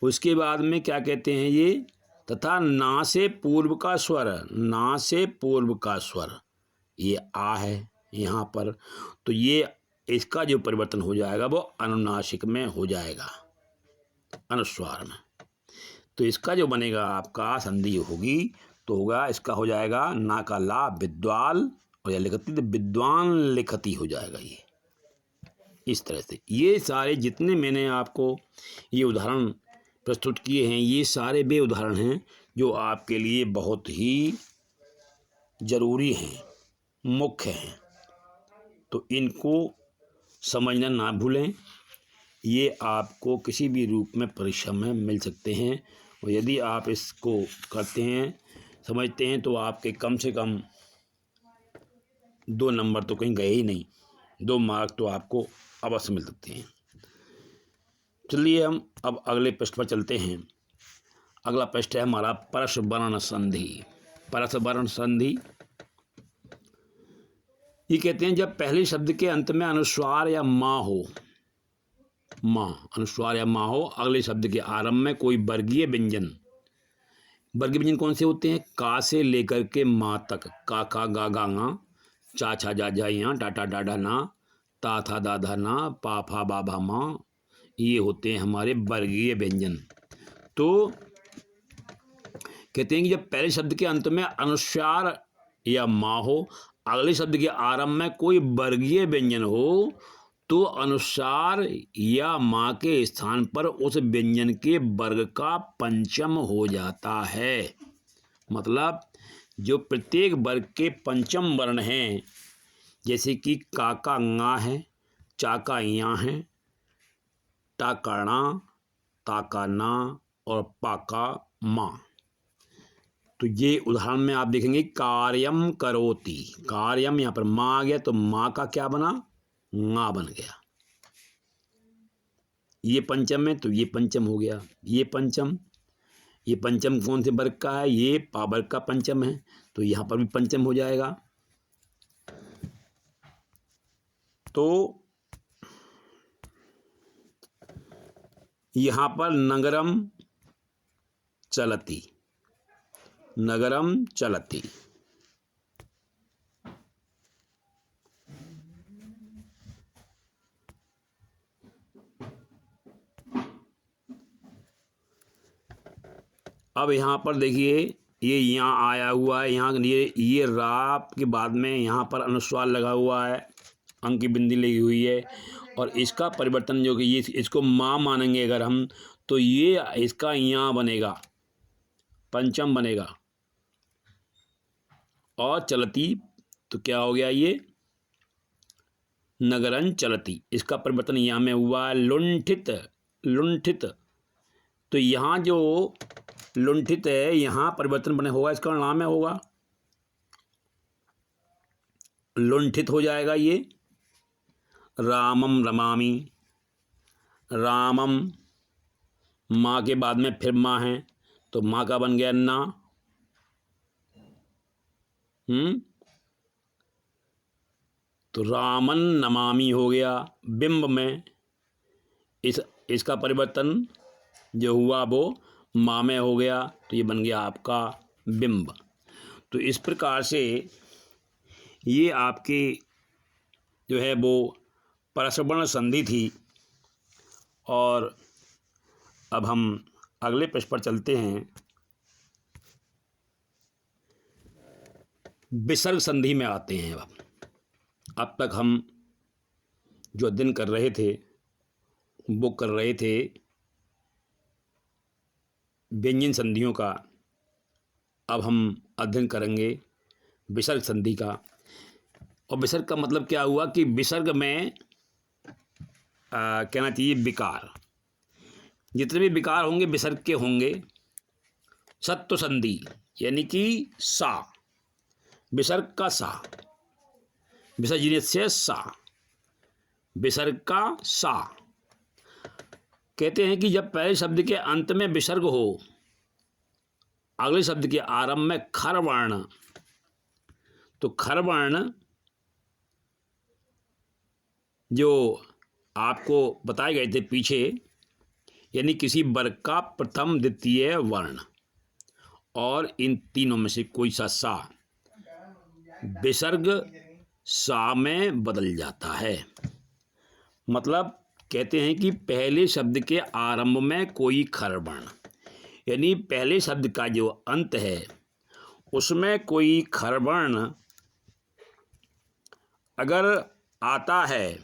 उसके बाद में क्या कहते हैं ये, तथा ना से पूर्व का स्वर, ना से पूर्व का स्वर ये आ है यहाँ पर, तो ये इसका जो परिवर्तन हो जाएगा वो अनुनासिक में हो जाएगा, अनुस्वार में। तो इसका जो बनेगा आपका संधि होगी तो होगा, इसका हो जाएगा ना का ला विद्वाल, और यह लिखती तो विद्वान लिखती हो जाएगा। ये इस तरह से ये सारे जितने मैंने आपको ये उदाहरण प्रस्तुत किए हैं, ये सारे वे उदाहरण हैं जो आपके लिए बहुत ही ज़रूरी हैं, मुख्य हैं, तो इनको समझना ना भूलें। ये आपको किसी भी रूप में परीक्षा में मिल सकते हैं, और यदि आप इसको करते हैं, समझते हैं, तो आपके कम से कम 2 नंबर तो कहीं गए ही नहीं, 2 मार्क तो आपको अवश्य मिल सकते हैं। चलिए हम अब अगले पृष्ठ पर चलते हैं। अगला पृष्ठ है हमारा परस वर्ण संधि। परस वर्ण संधि ये कहते हैं जब पहले शब्द के अंत में अनुस्वार या माँ हो, माँ, अनुस्वार या माँ हो, अगले शब्द के आरंभ में कोई वर्गीय व्यंजन। वर्गीय व्यंजन कौन से होते हैं, का से लेकर के माँ तक, का खा गा गा गा, चा छा जा जा या, टाटा डाडा ना, ता था दा धा ना, पा फा बा भा माँ, ये होते हैं हमारे वर्गीय व्यंजन। तो कहते हैं कि जब पहले शब्द के अंत में अनुस्वार या माँ हो, अगले शब्द के आरंभ में कोई वर्गीय व्यंजन हो, तो अनुस्वार या माँ के स्थान पर उस व्यंजन के वर्ग का पंचम हो जाता है। मतलब जो प्रत्येक वर्ग के पंचम वर्ण हैं, जैसे कि का ङा है, चा का या है, टा का णा, ता का ना, और पा का मा। तो ये उदाहरण में आप देखेंगे, कार्यम करोति, कार्यम यहाँ पर माँ आ गया, तो माँ का क्या बना, ङा बन गया। ये पंचम है तो ये पंचम हो गया, ये पंचम कौन से वर्ग का है, ये पा वर्ग का पंचम है, तो यहाँ पर भी पंचम हो जाएगा। तो यहाँ पर नगरम चलती, नगरम चलती, अब यहाँ पर देखिए ये यहाँ आया हुआ है, यहाँ ये रा के बाद में यहाँ पर अनुस्वार लगा हुआ है, अंक की बिंदी लगी हुई है, और इसका परिवर्तन जो कि ये इसको माँ मानेंगे अगर हम, तो ये इसका यहाँ बनेगा, पंचम बनेगा। और चलती तो क्या हो गया, ये नगरन चलती, इसका परिवर्तन यहाँ में हुआ। लुंठित, लुंठित, तो यहाँ जो लुंठित है यहाँ परिवर्तन बने होगा, इसका नाम में होगा, लुंठित हो जाएगा ये। रामम रमामी, रामम, माँ के बाद में फिर माँ है, तो माँ का बन गया ना। तो रामन नमामि हो गया। बिंब में इसका परिवर्तन जो हुआ वो माँ में हो गया तो ये बन गया आपका बिंब। तो इस प्रकार से ये आपकी जो है वो परसवर्ण संधि थी। और अब हम अगले प्रश्न पर चलते हैं। विसर्ग संधि में आते हैं। अब तक हम जो अध्ययन कर रहे थे वो कर रहे थे व्यंजन संधियों का। अब हम अध्ययन करेंगे विसर्ग संधि का। और विसर्ग का मतलब क्या हुआ कि विसर्ग में कहना चाहिए विकार, जितने भी विकार होंगे विसर्ग के होंगे। सत्व संधि यानी कि सा, विसर्ग का सा, विसर्जनीय से सा, विसर्ग का सा। कहते हैं कि जब पहले शब्द के अंत में विसर्ग हो, अगले शब्द के आरंभ में खर वर्ण, तो खर वर्ण जो आपको बताए गए थे पीछे, यानी किसी वर्ग का प्रथम द्वितीय वर्ण, और इन तीनों में से कोई सा विसर्ग सा में बदल जाता है। मतलब कहते हैं कि पहले शब्द के आरंभ में कोई खर वर्ण, यानी पहले शब्द का जो अंत है उसमें कोई खर वर्ण अगर आता है,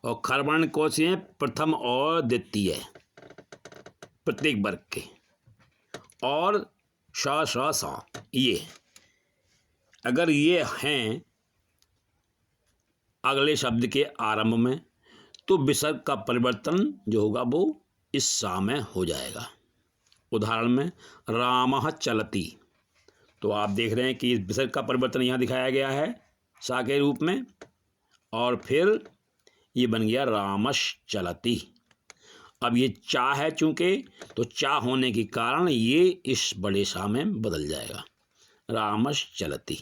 और खर वर्ण कौन से हैं? प्रथम और द्वितीय, प्रत्येक वर्ग के, और सा ये अगर ये हैं अगले शब्द के आरंभ में, तो विसर्ग का परिवर्तन जो होगा वो इस सा में हो जाएगा। उदाहरण में रामः चलति, तो आप देख रहे हैं कि इस विसर्ग का परिवर्तन यहाँ दिखाया गया है सा के रूप में, और फिर ये बन गया रामश्चलति। अब ये चा है चूंकि, तो चा होने के कारण ये इस बड़े सा में बदल जाएगा, रामश्चलति।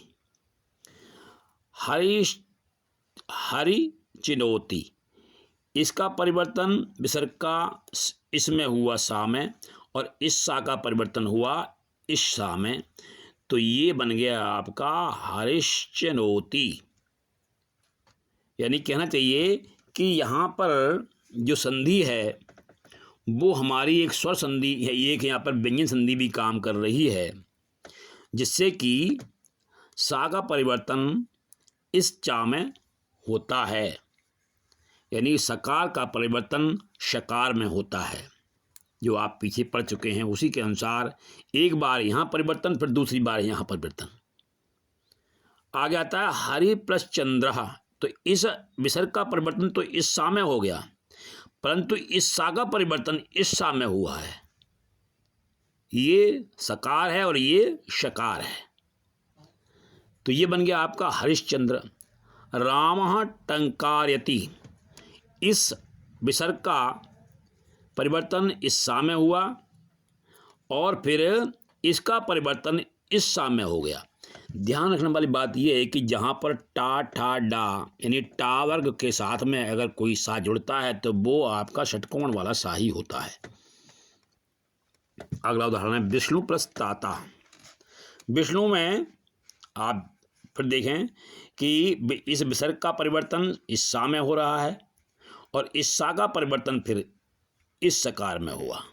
हरि चिनोति, इसका परिवर्तन विसर्ग का इसमें हुआ सा में, और इस सा का परिवर्तन हुआ इस सा में, तो ये बन गया आपका हरिश्चनोति। यानी कहना चाहिए कि यहाँ पर जो संधि है वो हमारी एक स्वर संधि है, एक यहाँ पर व्यंजन संधि भी काम कर रही है, जिससे कि सा का परिवर्तन इस चा में होता है, यानी सकार का परिवर्तन शकार में होता है। जो आप पीछे पढ़ चुके हैं उसी के अनुसार एक बार यहाँ परिवर्तन, फिर दूसरी बार यहाँ परिवर्तन। आगे आता है हरि प्लस चंद्र, तो इस विसर्ग का परिवर्तन तो इस सा में हो गया, परंतु इस सा का परिवर्तन इस सा में हुआ है। ये सकार है और ये शकार है, तो ये बन गया आपका हरिश्चंद्र। रामः टंकारयति, इस विसर्ग का परिवर्तन इस सा में हुआ, और फिर इसका परिवर्तन इस सा में हो गया। ध्यान रखने वाली बात यह है कि जहाँ पर टा ठा डा यानी टा वर्ग के साथ में अगर कोई सा जुड़ता है तो वो आपका षटकोण वाला सा ही होता है। अगला उदाहरण है विष्णु प्लस ताता। विष्णु में आप फिर देखें कि इस विसर्ग का परिवर्तन इस सा में हो रहा है, और इस सा का परिवर्तन फिर इस सकार में हुआ।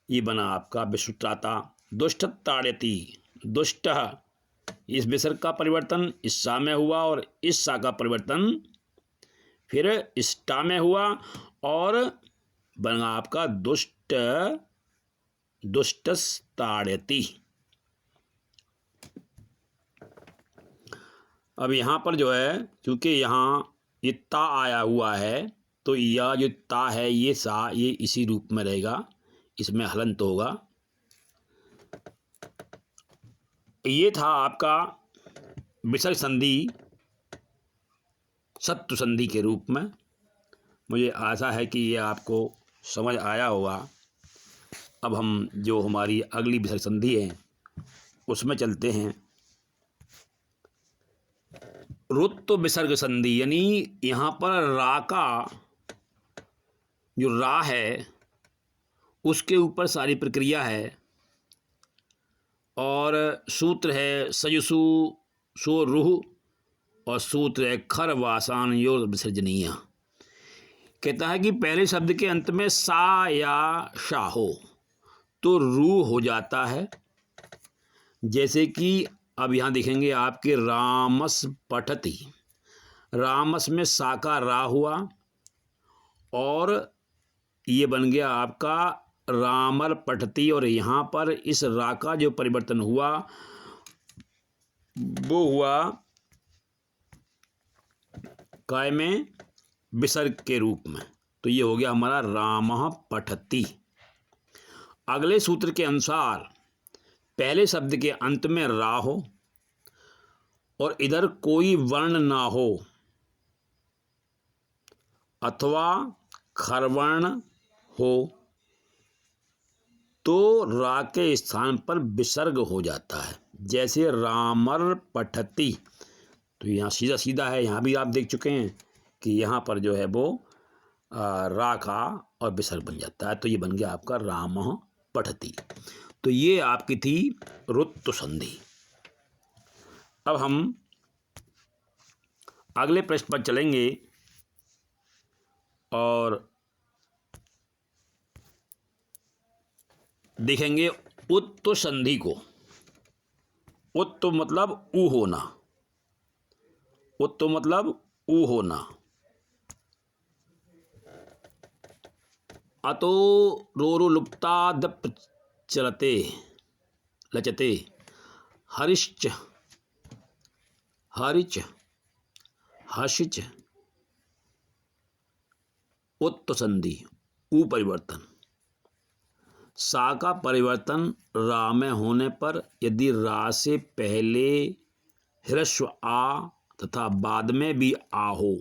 ये बना आपका विष्णुत्राता। दुष्ट ताड़यति, दुष्ट, इस विसर्ग का परिवर्तन इस सा में हुआ, और इस सा का परिवर्तन फिर इस टा में हुआ, और बना आपका दुष्ट, दुष्टस्ताड़यति। अब यहाँ पर जो है क्योंकि यहाँ ये ता आया हुआ है, तो यह जो ता है ये सा ये इसी रूप में रहेगा, इसमें हलंत होगा। ये था आपका विसर्ग संधि सत्व संधि के रूप में। मुझे आशा है कि ये आपको समझ आया होगा। अब हम जो हमारी अगली विसर्ग संधि है उसमें चलते हैं। रुत्व विसर्ग संधि, यानी यहाँ पर रा का जो रा है उसके ऊपर सारी प्रक्रिया है। और सूत्र है सयुसु सो रूह, और सूत्र है खर वासान यो विसर्जनीय। कहता है कि पहले शब्द के अंत में सा या शा हो तो रू हो जाता है। जैसे कि अब यहाँ देखेंगे आपके रामस पठति, रामस में सा का रा हुआ और ये बन गया आपका रामर पठति, और यहाँ पर इस रा का जो परिवर्तन हुआ वो हुआ काय में विसर्ग के रूप में। तो ये हो गया हमारा रामः पठति। अगले सूत्र के अनुसार पहले शब्द के अंत में रा हो और इधर कोई वर्ण ना हो अथवा खरवर्ण हो तो रा के स्थान पर विसर्ग हो जाता है। जैसे रामर पठति, तो यहाँ सीधा सीधा है, यहाँ भी आप देख चुके हैं कि यहाँ पर जो है वो रा का और विसर्ग बन जाता है। तो ये बन गया आपका रामः पठति। तो ये आपकी थी ऋतु संधि। अब हम अगले प्रश्न पर चलेंगे और देखेंगे उत्तु संधि को। उत्तु मतलब ऊ होना, उत्तु मतलब ऊ होना। अतो रोरुलुप्ताद चलते लचते हरिश्च हरिच हशिच उत्तु संधि ऊ परिवर्तन। सा का परिवर्तन रा में होने पर यदि रा से पहले ह्रस्व आ तथा बाद में भी आ हो,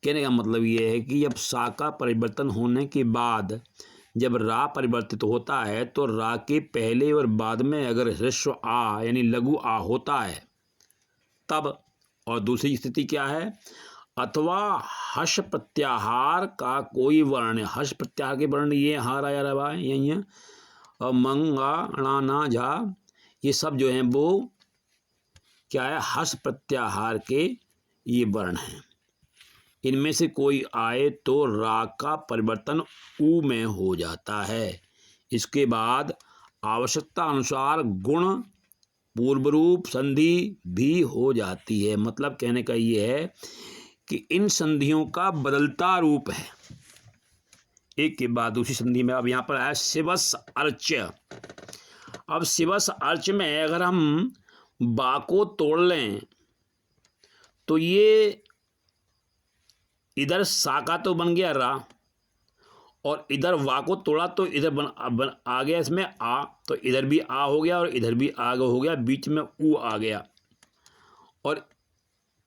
कहने का मतलब ये है कि जब सा का परिवर्तन होने के बाद जब रा परिवर्तित होता है तो रा के पहले और बाद में अगर ह्रस्व आ यानी लघु आ होता है तब। और दूसरी स्थिति क्या है, अथवा हर्ष प्रत्याहार का कोई वर्ण, हर्ष प्रत्याहार के वर्ण ये हार आया रहा है यही है, और मंगा णा ना झा ये सब जो हैं वो क्या है, हर्ष प्रत्याहार के ये वर्ण हैं। इनमें से कोई आए तो रा का परिवर्तन ऊ में हो जाता है। इसके बाद आवश्यकता अनुसार गुण पूर्वरूप संधि भी हो जाती है। मतलब कहने का ये है कि इन संधियों का बदलता रूप है, एक के बाद दूसरी संधि में। अब यहाँ पर आया शिवस अर्च। अब शिवस अर्च में अगर हम बा को तोड़ लें तो ये इधर सा का तो बन गया रा, और इधर वा को तोड़ा तो इधर आ गया इसमें आ, तो इधर भी आ हो गया और इधर भी आ हो गया, बीच में ऊ आ गया। और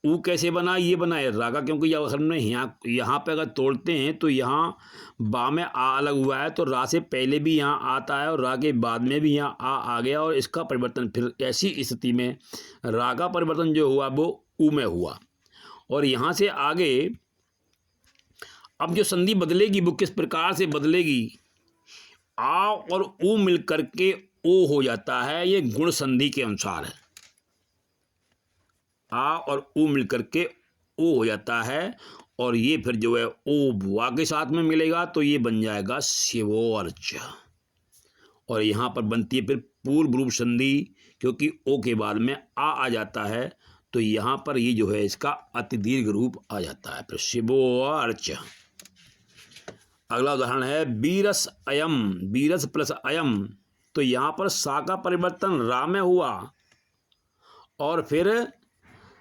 ऊ कैसे बना, ये बना है रा का, क्योंकि जब हमने यहाँ पे अगर तोड़ते हैं तो यहाँ बा में आ अलग हुआ है, तो रा से पहले भी यहाँ आता है और रा के बाद में भी यहाँ आ गया, और इसका परिवर्तन फिर ऐसी स्थिति में रा का परिवर्तन जो हुआ वो ऊ में हुआ। और यहाँ से आगे अब जो संधि बदलेगी वो किस प्रकार से बदलेगी, आ और ऊ मिल करके ओ हो जाता है। ये गुण संधि के अनुसार है, आ और ऊ मिल करके ओ हो जाता है, और ये फिर जो है ओ वा के साथ में मिलेगा तो ये बन जाएगा शिवोर्च। और यहाँ पर बनती है फिर पूर्व रूप संधि, क्योंकि ओ के बाद में आ जाता है, तो यहाँ पर ये जो है इसका अति दीर्घ रूप आ जाता है, फिर शिवोर्च। अगला उदाहरण है बीरस अयम, बीरस प्लस अयम। तो यहाँ पर सा का परिवर्तन रा में हुआ, और फिर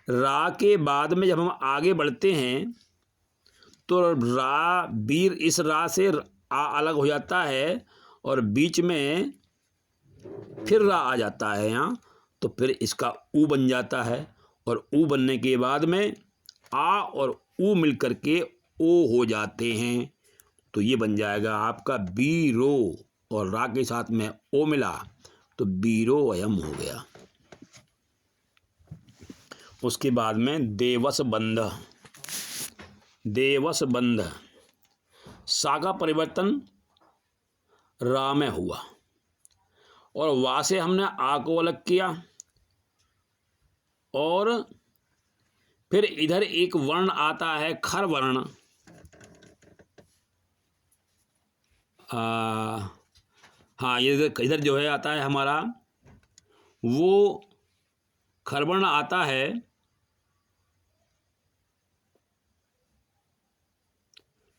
रा के बाद में जब हम आगे बढ़ते हैं तो रा बीर इस रा से आ अलग हो जाता है, और बीच में फिर रा आ जाता है यहाँ, तो फिर इसका ऊ बन जाता है, और ऊ बनने के बाद में आ और ऊ मिल करके ओ हो जाते हैं, तो ये बन जाएगा आपका बीरो, और रा के साथ में ओ मिला तो बीरो अयम हो गया। उसके बाद में देवस बंध, देवस बंध। सा का परिवर्तन रा में हुआ, और वा से हमने आ को अलग किया, और फिर इधर एक वर्ण आता है खर वर्ण। हाँ, ये इधर जो है आता है हमारा, वो खर वर्ण आता है,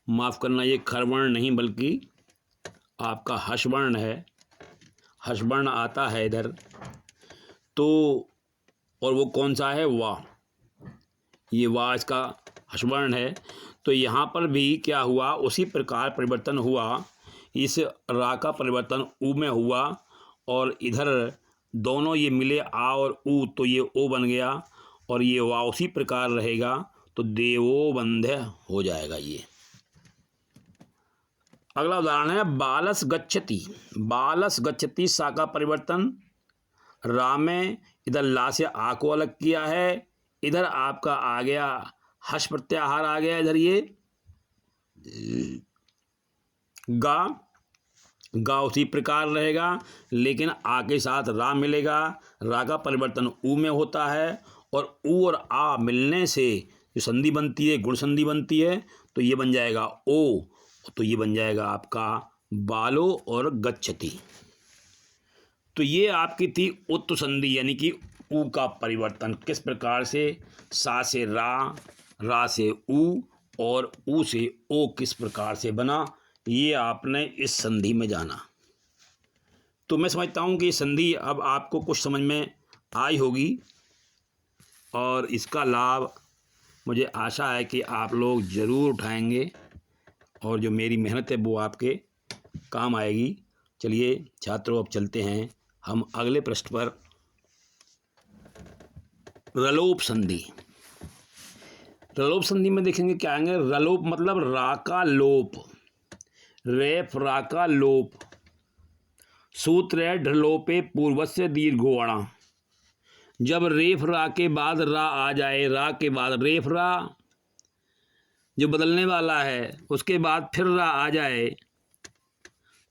माफ करना, ये खर वर्ण नहीं बल्कि आपका हर्ष वर्ण है, हर्ष वर्ण आता है इधर। तो और वो कौन सा है? वाह, ये वाह इसका हर्ष वर्ण है। तो यहाँ पर भी क्या हुआ, उसी प्रकार परिवर्तन हुआ, इस रा का परिवर्तन ऊ में हुआ, और इधर दोनों ये मिले आ और ऊ, तो ये ओ बन गया, और ये वाह उसी प्रकार रहेगा, तो देवो बंध्य हो जाएगा ये। अगला उदाहरण है बालस गच्छति। बालस गच्छति सा का परिवर्तन रा में, इधर ला से आ को अलग किया है, इधर आपका आ गया हर्ष प्रत्याहार आ गया, इधर ये गा, गा उसी प्रकार रहेगा, लेकिन आ के साथ रा मिलेगा, रा का परिवर्तन ऊ में होता है, और ऊ और आ मिलने से जो संधि बनती है, गुण संधि बनती है, तो ये बन जाएगा ओ, तो ये बन जाएगा आपका बालो और गच्छति। तो ये आपकी थी उत्त संधि, यानी कि ऊ का परिवर्तन किस प्रकार से, सा से रा से ऊ, और ऊ से ओ किस प्रकार से बना, ये आपने इस संधि में जाना। तो मैं समझता हूँ कि संधि अब आपको कुछ समझ में आई होगी, और इसका लाभ मुझे आशा है कि आप लोग ज़रूर उठाएंगे, और जो मेरी मेहनत है वो आपके काम आएगी। चलिए छात्रों, अब चलते हैं हम अगले पृष्ठ पर। रलोप संधि। रलोप संधि में देखेंगे क्या आएंगे। रलोप मतलब रा का लोप, रेफ रा का लोप। सूत्र है ढलोपे पूर्वस्य दीर्घोअणा। जब रेफ रा के बाद रा आ जाए, रा के बाद रेफ रा जो बदलने वाला है, उसके बाद फिर रा आ जाए,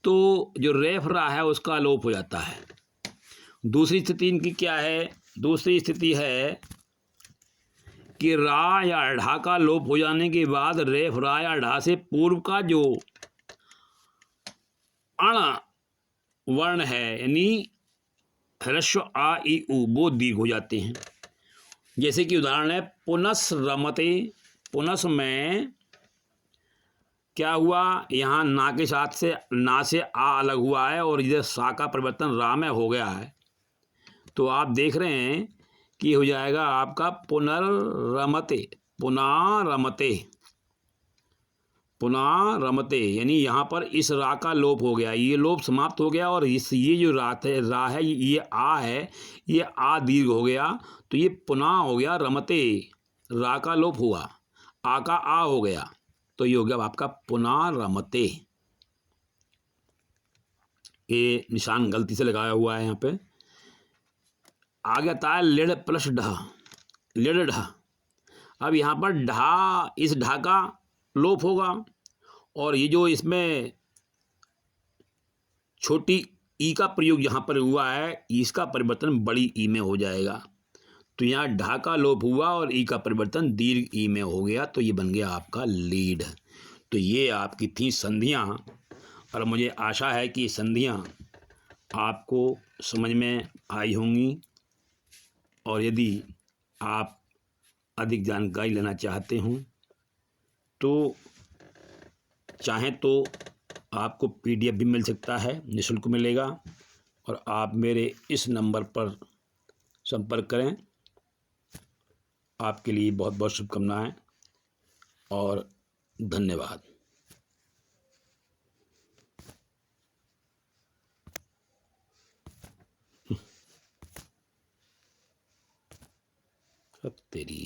तो जो रेफ रा है उसका लोप हो जाता है। दूसरी स्थिति इनकी क्या है? दूसरी स्थिति है कि रा या ढा का लोप हो जाने के बाद रेफ रा या ढा से पूर्व का जो अण वर्ण है, यानी ह्रस्व आ ई उ, वो दीर्घ हो जाते हैं। जैसे कि उदाहरण है पुनस रमते। पुनस में क्या हुआ, यहाँ ना के साथ से ना से आ अलग हुआ है, और इधर सा का परिवर्तन रा में हो गया है, तो आप देख रहे हैं कि हो जाएगा आपका पुनर्रमते, पुनारमते, पुनारमते, यानी यहाँ पर इस रा का लोप हो गया, ये लोप समाप्त हो गया, और इस ये जो रा है ये आ है, ये आ दीर्घ हो गया, तो ये पुनः हो गया रमते, रा का लोप हुआ, आ का आ हो गया, तो ये हो गया आपका पुनारमते। ये निशान गलती से लगाया हुआ है यहाँ पे। आगे आता है लिड प्लस ढ, लिड ढ। अब यहाँ पर ढा, इस ढा का लोप होगा, और ये जो इसमें छोटी ई का प्रयोग यहाँ पर हुआ है, इसका परिवर्तन बड़ी ई में हो जाएगा, तो यहाँ ढा का लोप हुआ और ई का परिवर्तन दीर्घ ई में हो गया, तो ये बन गया आपका लीड। तो ये आपकी थी संधियाँ, और मुझे आशा है कि संधियाँ आपको समझ में आई होंगी, और यदि आप अधिक जानकारी लेना चाहते हों तो चाहें तो आपको PDF भी मिल सकता है, निःशुल्क मिलेगा, और आप मेरे इस नंबर पर संपर्क करें। आपके लिए बहुत बहुत शुभकामनाएं और धन्यवाद। अब तेरी